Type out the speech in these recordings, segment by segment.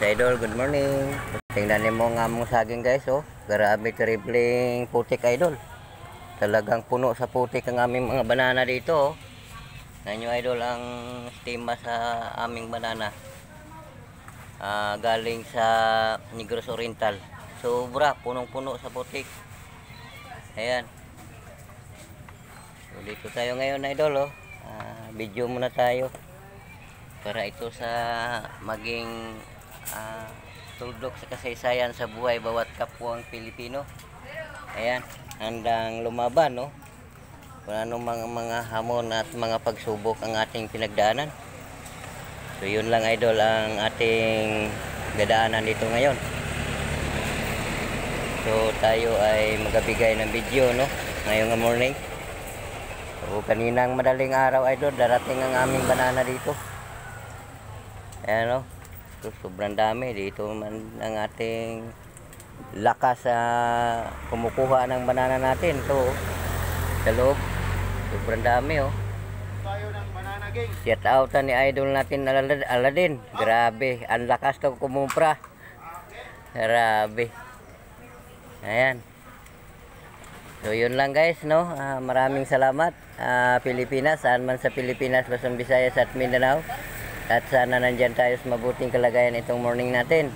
Idol, good morning. Tingnan niyo mo nga mong saging guys, oh. Grabe terribling putik idol. Talagang puno sa putik ang aming mga banana dito, oh. Nanyo idol ang stima sa aming banana. Galing sa Negros Oriental. Sobra, punong-puno sa putik. Ayan. So, dito tayo ngayon idol, oh. Video muna tayo. Para ito sa maging tuldok sa kasaysayan sa buhay bawat kapwang Pilipino. Ayan, handang lumaban, no? Kung anong mga hamon at mga pagsubok ang ating pinagdaanan. So yun lang idol ang ating dadaanan dito ngayon. So tayo ay magabigay ng video, no? Ngayong morning. So kaninang madaling araw idol, darating ang aming banana dito. Ayan, no? So, sobrang dami dito man ang ating lakas sa kumukuha ng banana natin. So, sa loob, sobrang dami, oh. Tayo ng banana gang. Shout out ni idol natin Aladin. Grabe, ang lakas to kumumpra. Grabe. Ayan. So, yun lang guys, no? Maraming salamat. Pilipinas, saan man sa Pilipinas, Luzon, Visayas at Mindanao. At sana nandyan tayo sa mabuting kalagayan itong morning natin.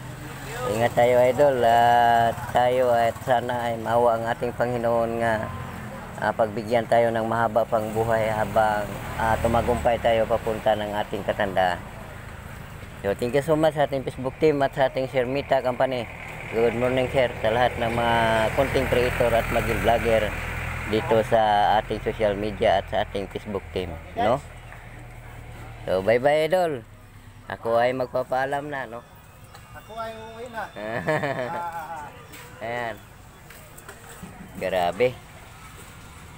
Ingat tayo idol at tayo at sana ay maawa ang ating Panginoon nga pagbigyan tayo ng mahaba pang buhay habang tumagumpay tayo papunta ng ating katandaan. So thank you so much sa ating Facebook team at sa ating Shermita Company. Good morning sir sa lahat ng mga content creator at maging vlogger dito sa ating social media at sa ating Facebook team, no? So, bye-bye, idol. Ako ay magpapaalam na, no? Ako ay uuwi na. Ayan. Grabe.